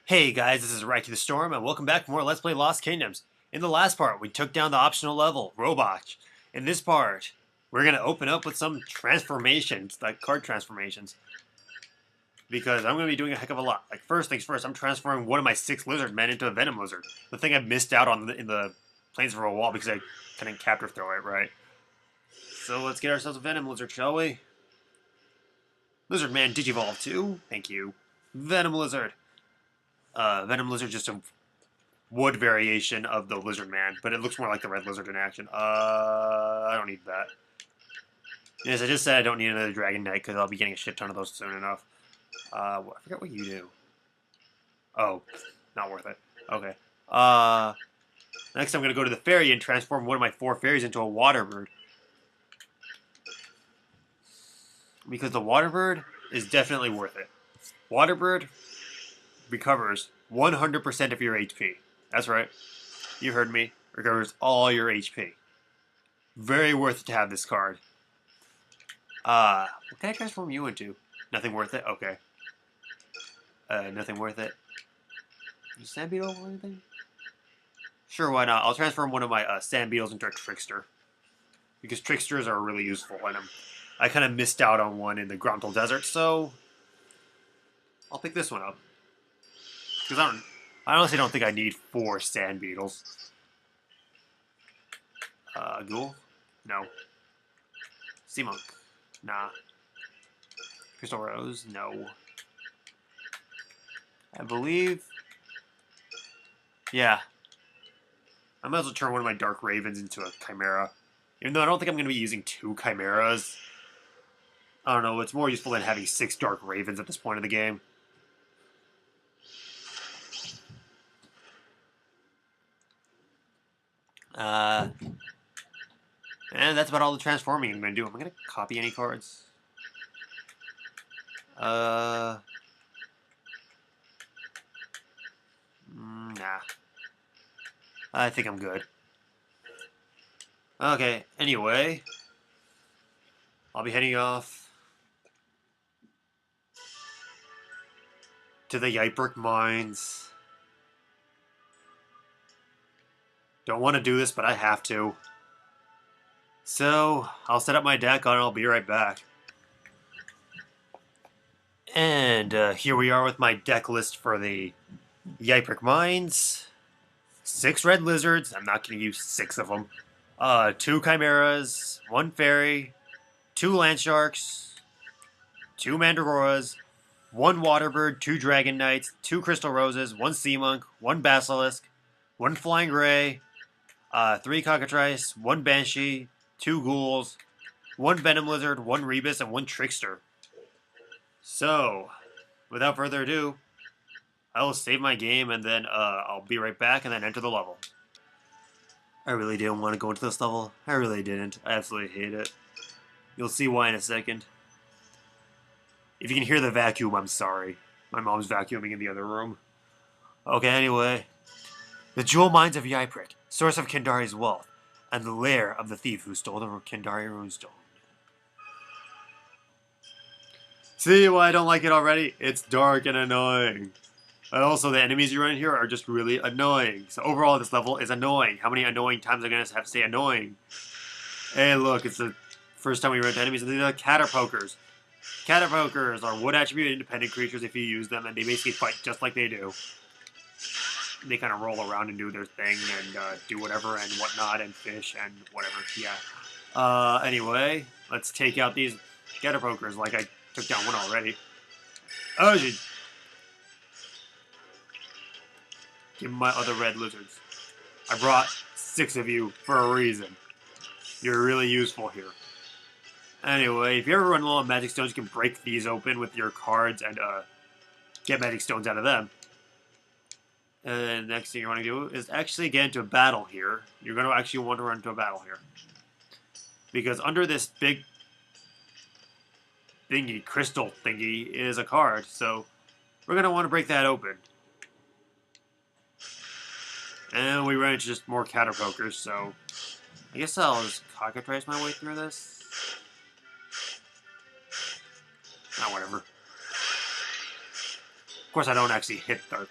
Hey guys, this is Yyprek the Storm, and welcome back for more Let's Play Lost Kingdoms. In the last part, we took down the optional level, Robot. In this part, we're going to open up with some transformations, like card transformations. Because I'm going to be doing a heck of a lot. Like, first things first, I'm transforming one of my 6 lizard men into a venom lizard. The thing I missed out on in the Plains of a Wall because I couldn't capture throw it, right? So let's get ourselves a venom lizard, shall we? Lizard man Digivolve 2, thank you. Venom lizard. Venom lizard just a wood variation of the lizard man, but it looks more like the red lizard in action. I don't need that. Yes, I just said I don't need another dragon knight because I'll be getting a shit ton of those soon enough. I forgot what you do. Oh, not worth it. Okay. Next I'm gonna go to the ferry and transform one of my 4 fairies into a water bird. Because the water bird is definitely worth it. Water bird recovers 100% of your HP. That's right. You heard me. Recovers all your HP. Very worth it to have this card. What can I transform you into? Nothing worth it? Okay. Nothing worth it. Is Sand Beetle or anything? Sure, why not? I'll transform one of my Sand Beetles into a Trickster. Because Tricksters are really useful in them. I kind of missed out on one in the Gruntle Desert, so I'll pick this one up. Because I honestly don't think I need 4 Sand Beetles. Ghoul? No. Sea Monk? Nah. Crystal Rose? No. I believe... Yeah. I might as well turn one of my Dark Ravens into a Chimera. Even though I don't think I'm going to be using 2 Chimeras. I don't know, it's more useful than having 6 Dark Ravens at this point of the game. And that's about all the transforming I'm going to do. Am I going to copy any cards? Nah. I think I'm good. Okay, anyway. I'll be heading off to the Yyprek Mines. Don't want to do this, but I have to. So, I'll set up my deck and I'll be right back. And here we are with my deck list for the Yyprek Mines. 6 red lizards. I'm not going to use 6 of them. 2 chimeras, 1 fairy, 2 land sharks, 2 mandragoras, 1 waterbird, 2 dragon knights, 2 crystal roses, 1 sea monk, 1 basilisk, 1 flying gray, 3 cockatrice, 1 banshee, 2 ghouls, 1 venom lizard, 1 rebus, and 1 trickster. So, without further ado, I will save my game and then I'll be right back and then enter the level. I really didn't want to go into this level. I really didn't. I absolutely hate it. You'll see why in a second. If you can hear the vacuum, I'm sorry. My mom's vacuuming in the other room. Okay, anyway. The jewel mines of Yyprek, source of Kendari's wealth, and the lair of the thief who stole the Kendari runestone. See why I don't like it already? It's dark and annoying. And also, the enemies you run in here are just really annoying. So overall, this level is annoying. How many annoying times am I going to have to say annoying? Hey, look, it's the first time we run into enemies, and these are caterpokers. Caterpokers are wood attribute independent creatures if you use them, and they basically fight just like they do. They kind of roll around and do their thing, and do whatever and whatnot, and fish and whatever, yeah. Anyway, let's take out these caterpokers like I took down one already. Oh, shit. Give me my other red lizards. I brought 6 of you for a reason. You're really useful here. Anyway, if you ever run low on magic stones, you can break these open with your cards and get magic stones out of them. And the next thing you want to do is actually get into a battle here. You're going to actually want to run into a battle here. Because under this big thingy, crystal thingy, is a card. So we're going to want to break that open. And we ran into just more caterpokers, so I guess I'll just cockatrice my way through this. Ah, whatever. course, I don't actually hit the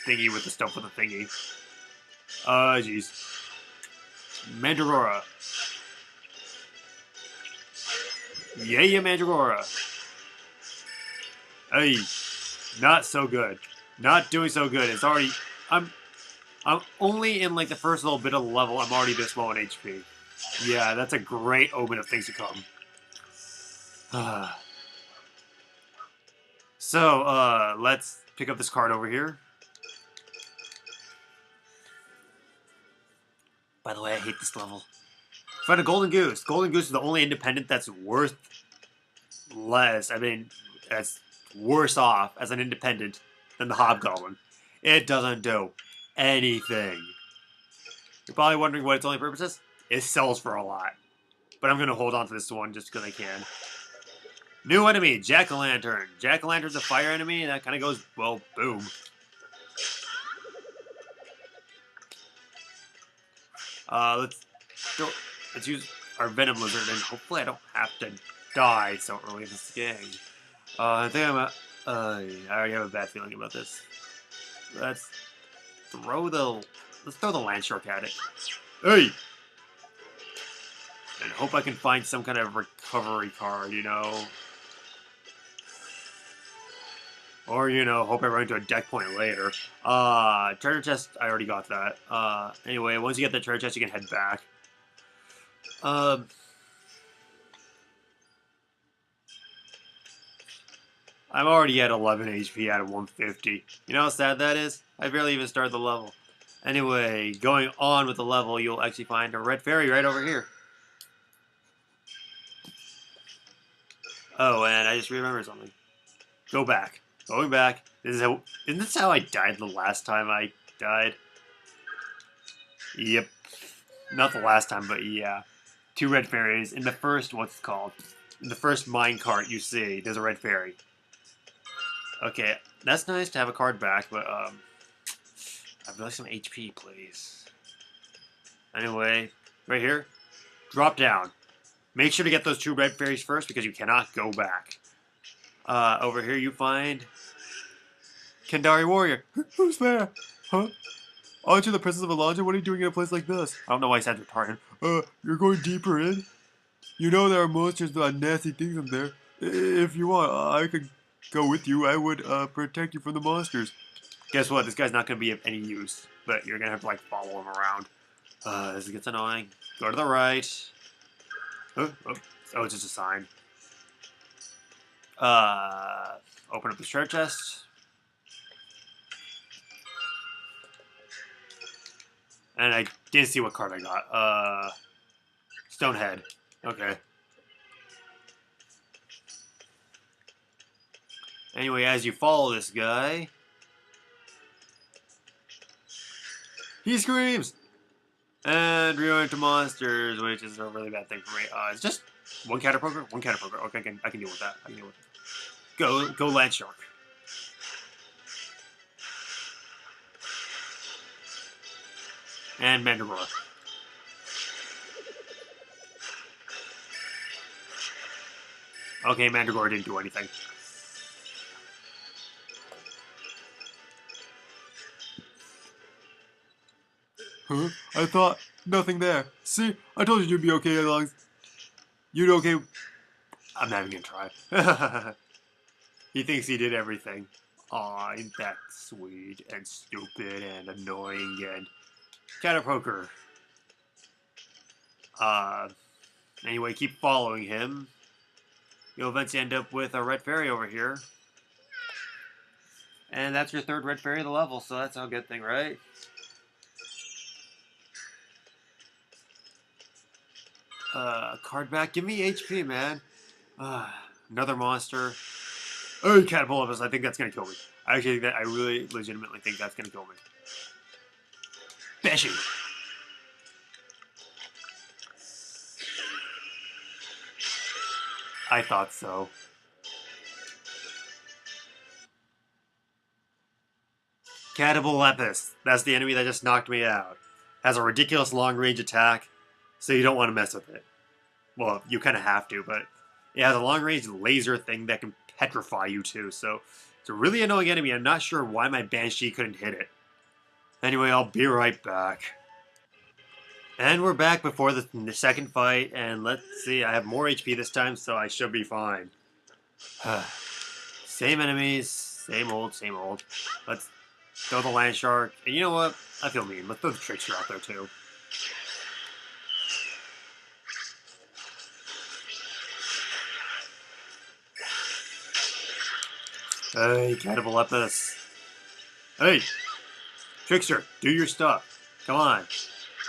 thingy with the stuff with the thingy. Jeez. Mandragora. Yeah, Mandragora. Hey, not so good. Not doing so good. It's already... I'm only in, like, the first little bit of the level. I'm already this low in HP. Yeah, that's a great omen of things to come. So, let's pick up this card over here. By the way, I hate this level. Find a Golden Goose. Golden Goose is the only independent that's worth less. I mean, that's worse off as an independent than the Hobgoblin. It doesn't do anything. You're probably wondering what its only purpose is? It sells for a lot. But I'm going to hold on to this one just because I can. New enemy, Jack-o'-lantern. Jack-o'-lantern's a fire enemy, and that kind of goes, well, boom. Let's use our Venom Lizard, and hopefully I don't have to die so early in this game. I think I already have a bad feeling about this. Let's throw the Land Shark at it. Hey! And hope I can find some kind of recovery card, you know? Or, you know, hope I run into a deck point later. Treasure chest, I already got that. Anyway, once you get the treasure chest, you can head back. I'm already at 11 HP out of 150. You know how sad that is? I barely even started the level. Anyway, going on with the level, you'll actually find a red fairy right over here. Oh, and I just remembered something. Go back. Going back. Isn't this how I died the last time I died? Yep. Not the last time, but yeah. 2 red fairies. In the first, what's it called? In the first minecart you see, there's a red fairy. Okay, that's nice to have a card back, but, I'd like some HP, please. Anyway, right here, drop down. Make sure to get those 2 red fairies first, because you cannot go back. Over here you find... Kendari Warrior. Who's there? Huh? Aren't you the Princess of Alondra? What are you doing in a place like this? I don't know why I said retarded. You're going deeper in? You know there are monsters and nasty things in there. If you want, I could go with you. I would, protect you from the monsters. Guess what? This guy's not going to be of any use. But you're going to have to, like, follow him around. This gets annoying. Go to the right. Oh, it's just a sign. Open up the treasure chest. And I didn't see what card I got. Stonehead. Okay. Anyway, as you follow this guy, he screams! And reorient to monsters, which is a really bad thing for me. It's just one Caterpoker? One Caterpoker. Okay, I can deal with that. I can deal with it. Go Land Shark. And Mandragora. Okay, Mandragora didn't do anything. Huh? I thought nothing there. See, I told you you'd be okay as long as you'd okay. I'm not even gonna try. He thinks he did everything. Aw, ain't that sweet and stupid and annoying and Caterpoker. Anyway, keep following him. You'll eventually end up with a red fairy over here. And that's your 3rd red fairy of the level, so that's a good thing, right? Card back. Give me HP, man. Another monster. Oh, Catapultus. I think that's gonna kill me. I really legitimately think that's gonna kill me. Bashing. I thought so. Catabolepis. That's the enemy that just knocked me out. Has a ridiculous long-range attack, so you don't want to mess with it. Well, you kind of have to, but it has a long-range laser thing that can petrify you too, so It's a really annoying enemy. I'm not sure why my Banshee couldn't hit it. Anyway, I'll be right back. And we're back before the second fight, and let's see, I have more HP this time, so I should be fine. Same enemies, same old, same old. Let's throw the Land Shark, and you know what? I feel mean. Let's throw the Trickster out there, too. Hey, Catabolepus. Hey, Trickster, do your stuff. Come on.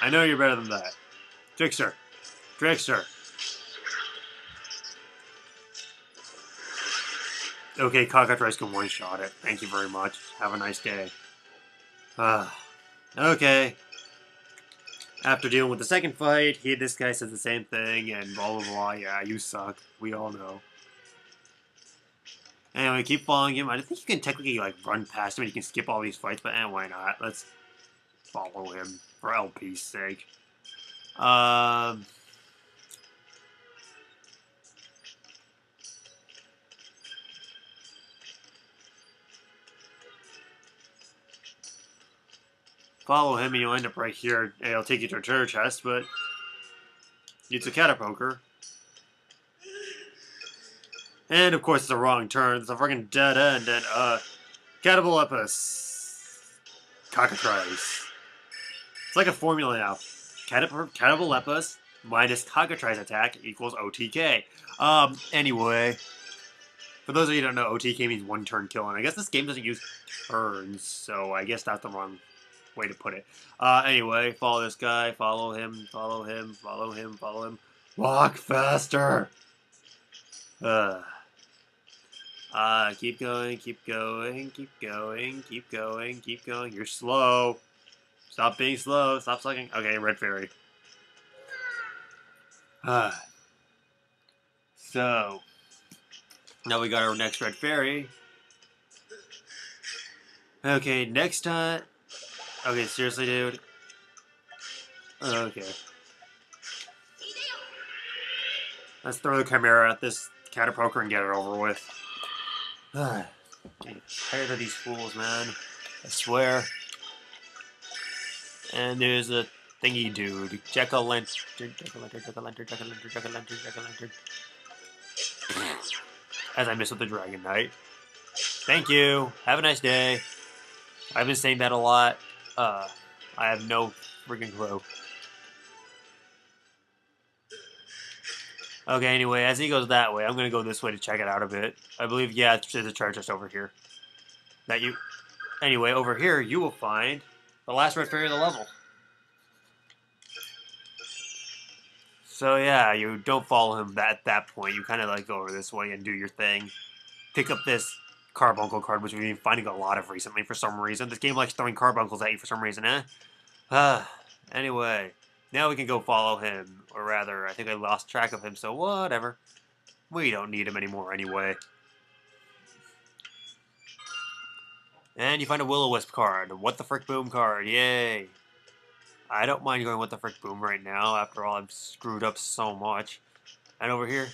I know you're better than that. Trickster. Trickster. Okay, Cockatrice can one-shot it. Thank you very much. Have a nice day. Okay. After dealing with the second fight, this guy says the same thing, and blah blah blah. Yeah, you suck. We all know. Anyway, keep following him. I think you can technically like run past him and you can skip all these fights, but why not? Let's follow him for LP's sake. Follow him and you'll end up right here. And it'll take you to a treasure chest, but it's a Catapoker. And of course it's a wrong turn. It's a fucking dead end. And Catabolepus. Cockatrice. It's like a formula now. Catabolepus minus Cockatrice attack equals OTK. Anyway. For those of you who don't know, OTK means one turn kill. And I guess this game doesn't use turns. So I guess that's the wrong way to put it. Anyway, follow this guy. Follow him. Follow him. Follow him. Follow him. Walk faster. Keep going, keep going, keep going, keep going, keep going. You're slow. Stop being slow. Stop sucking. Okay, Red Fairy. So, now we got our next Red Fairy. Okay, next time. Okay, seriously, dude. Okay. Let's throw the Chimera at this Catapoker and get it over with. Tired of these fools, man. I swear. And there's a thingy dude. Jack-o'-lantern. As I miss with the Dragon Knight. Thank you. Have a nice day. I've been saying that a lot. I have no freaking clue. Okay, anyway, as he goes that way, I'm going to go this way to check it out a bit. I believe, yeah, there's a treasure chest over here. Anyway, over here, you will find the last Red Fairy of the level. So, yeah, you don't follow him at that point. You kind of, like, go over this way and do your thing. Pick up this Carbuncle card, which we've been finding a lot of recently for some reason. This game likes throwing Carbuncles at you for some reason, Anyway. Now we can go follow him, or rather, I think I lost track of him, so whatever. We don't need him anymore anyway. And you find a Will-O-Wisp card. What the Frick Boom card, yay. I don't mind going What the Frick Boom right now, after all I've screwed up so much. And over here,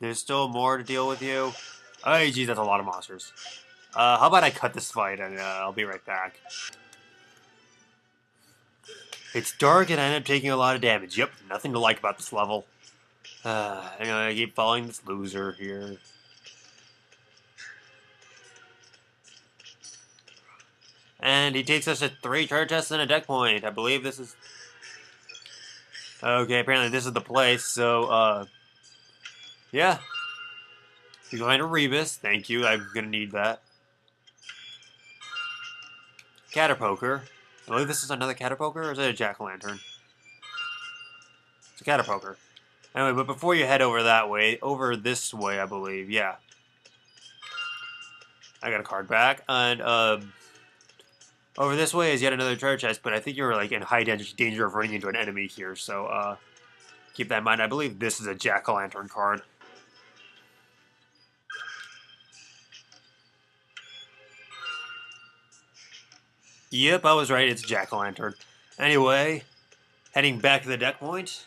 there's still more to deal with you. Oh, geez, that's a lot of monsters. How about I cut this fight, and I'll be right back. It's dark and I end up taking a lot of damage. Yep, nothing to like about this level. Anyway, I keep following this loser here. And he takes us to 3 treasure chests and a deck point. I believe this is... Okay, apparently this is the place, so, yeah. We're going to Rebus. Thank you, I'm gonna need that. Catapoker. I believe this is another Catapoker, or is it a Jack-o'-lantern? It's a Catapoker. Anyway, but before you head over that way, over this way, I believe, yeah. I got a card back, and, over this way is yet another treasure chest, but I think you're, like, in high danger of running into an enemy here, so, keep that in mind. I believe this is a Jack-o'-lantern card. Yep, I was right, it's Jack-o'-lantern. Anyway, heading back to the deck point.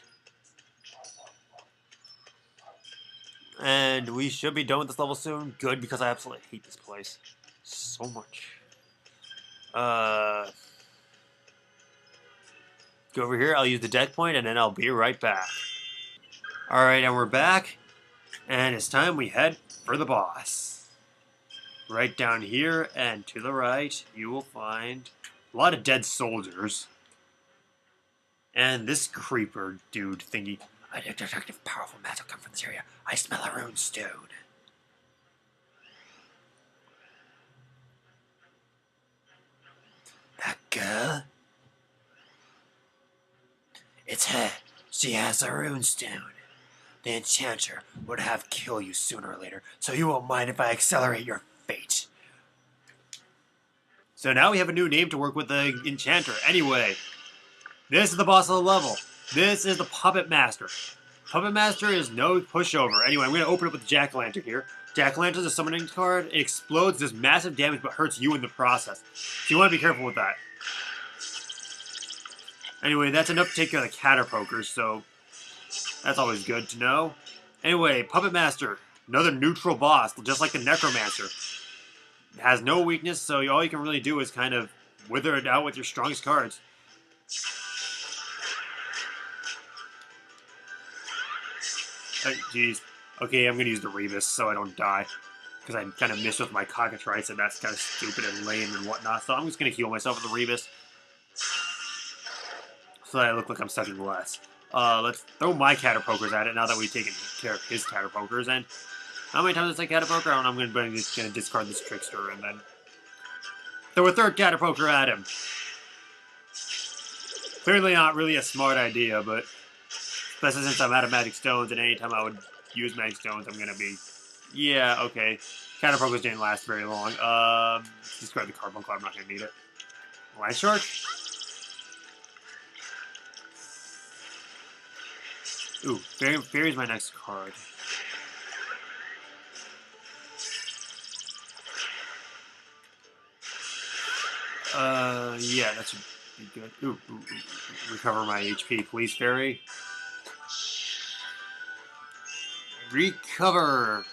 And we should be done with this level soon. Good, because I absolutely hate this place so much. Go over here. I'll use the deck point, and then I'll be right back. Alright, and we're back. And it's time we head for the boss. Right down here and to the right, you will find a lot of dead soldiers. And this creeper dude thingy. I detect powerful magic come from this area. I smell a rune stone. That girl? It's her. She has a rune stone. The enchanter would have kill you sooner or later, so you won't mind if I accelerate your fate. So now we have a new name to work with the enchanter. Anyway, this is the boss of the level. This is the Puppet Master. Puppet Master is no pushover. Anyway, I'm going to open it with the Jack-o'-lantern here. Jack-o'-lantern is a summoning card. It explodes, does massive damage, but hurts you in the process. So you want to be careful with that. Anyway, that's enough to take care of the Caterpokers, so that's always good to know. Anyway, Puppet Master, another neutral boss, just like the Necromancer. Has no weakness, so all you can really do is kind of wither it out with your strongest cards. Jeez. Okay, I'm gonna use the Rebus so I don't die. Because I kind of missed with my Cockatrice, and that's kind of stupid and lame and whatnot. So I'm just gonna heal myself with the Rebus. So that I look like I'm sucking less. Let's throw my Caterpokers at it now that we've taken care of his Caterpokers. And how many times I say Caterpoker? I don't know. I'm just gonna discard this Trickster and then throw a third Caterpoker at him. Clearly not really a smart idea, but especially since I'm out of Magic Stones, and anytime I would use Magic Stones, I'm gonna be... Yeah, okay. Caterpokers didn't last very long. Discard the Carbuncle, I'm not gonna need it. Land Shark? Ooh, Fairy's my next card. Yeah, that should be good. Ooh, recover my HP, please, Fairy. Recover!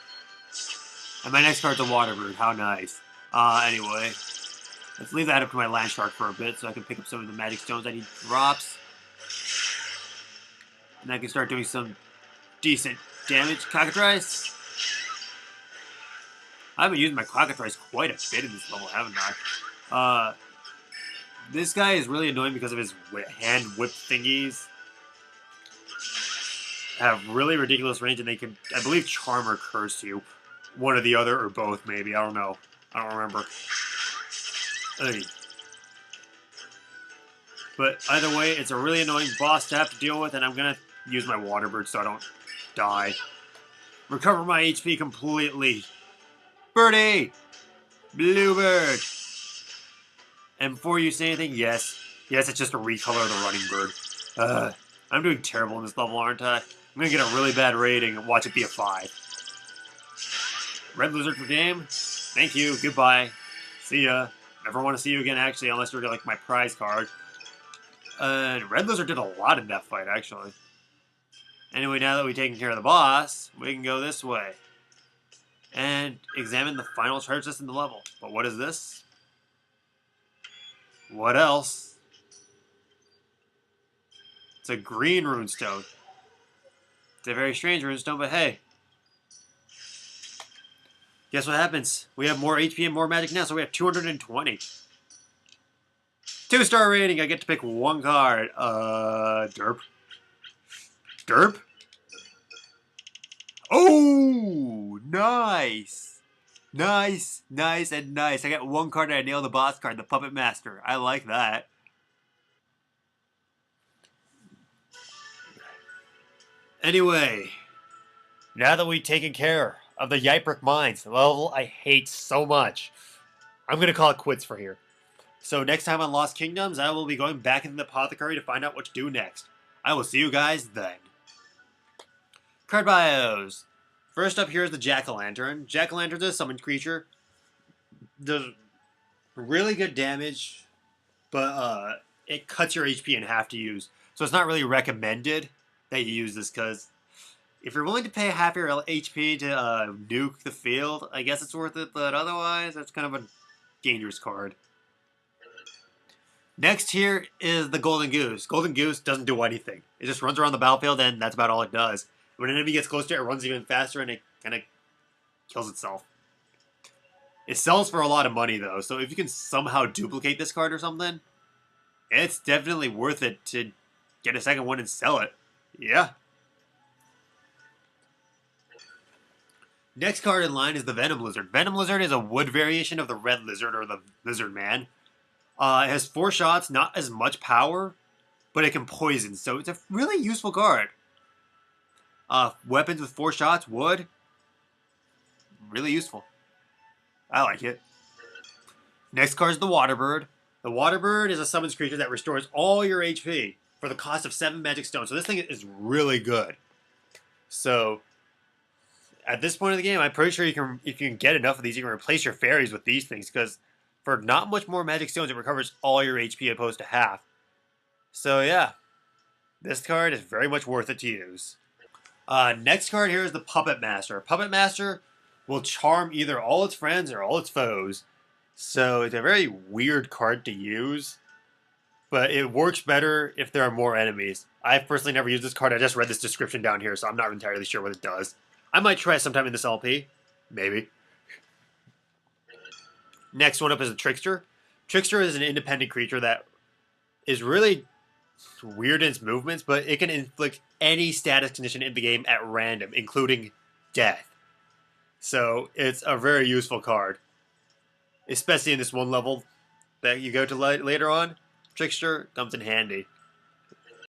And my next card's a Water Bird, how nice. Anyway, let's leave that up to my Land Shark for a bit so I can pick up some of the Magic Stones I need drops. And I can start doing some decent damage. Cockatrice? I've been using my Cockatrice quite a bit in this level, haven't I? This guy is really annoying because of his hand whip thingies. Have really ridiculous range, and they can, I believe, charm or curse you. One or the other, or both, maybe. I don't know. I don't remember. Hey. But either way, it's a really annoying boss to have to deal with, and I'm going to use my Water Bird so I don't die. Recover my HP completely. Birdie! Bluebird! And before you say anything, yes, it's just a recolor of the Running Bird. I'm doing terrible in this level, aren't I? I'm gonna get a really bad rating and watch it be a 5. Red Lizard for game. Thank you. Goodbye. See ya. Never want to see you again, actually, unless you're like my prize card. Red Lizard did a lot in that fight, actually. Anyway, now that we've taken care of the boss, we can go this way and examine the final charge list in the level. But what is this? What else? It's a green runestone. It's a very strange runestone, but hey. Guess what happens? We have more HP and more magic now, so we have 220. 2-star rating, I get to pick one card. Derp. Derp? Oh, nice. Nice, nice, and nice. I got one card and I nailed the boss card, the Puppet Master. I like that. Anyway, now that we've taken care of the Yyprek Mines, the level I hate so much, I'm going to call it quits for here. So next time on Lost Kingdoms, I will be going back into the Apothecary to find out what to do next. I will see you guys then. Card bios. First up here is the Jack-o'-lantern. Jack-o'-lantern's a summoned creature. Does really good damage, but it cuts your HP in half to use. So it's not really recommended that you use this because If you're willing to pay half your HP to nuke the field, I guess it's worth it, but otherwise, that's kind of a dangerous card. Next here is the Golden Goose. Golden Goose doesn't do anything. It just runs around the battlefield, and that's about all it does. When an enemy gets close to it, it runs even faster, and it kind of kills itself. It sells for a lot of money, though, so if you can somehow duplicate this card or something, it's definitely worth it to get a second one and sell it. Yeah. Next card in line is the Venom Lizard. Venom Lizard is a wood variation of the Red Lizard or the Lizard Man. It has 4 shots, not as much power, but it can poison, so it's a really useful card. Weapons with 4 shots, wood, really useful. I like it. Next card is the Waterbird. The Waterbird is a summons creature that restores all your HP for the cost of 7 magic stones. So this thing is really good. So at this point of the game, I'm pretty sure if you can get enough of these, you can replace your fairies with these things, because for not much more magic stones, it recovers all your HP opposed to half. So yeah, this card is very much worth it to use. Next card here is the Puppet Master. Puppet Master will charm either all its friends or all its foes. So it's a very weird card to use, but it works better if there are more enemies. I've personally never used this card. I just read this description down here, so I'm not entirely sure what it does. I might try it sometime in this LP. Maybe. Next one up is the Trickster. Trickster is an independent creature that is really weird in its movements, but it can inflict any status condition in the game at random, including death. So it's a very useful card, especially in this one level that you go to later on. Trickster comes in handy.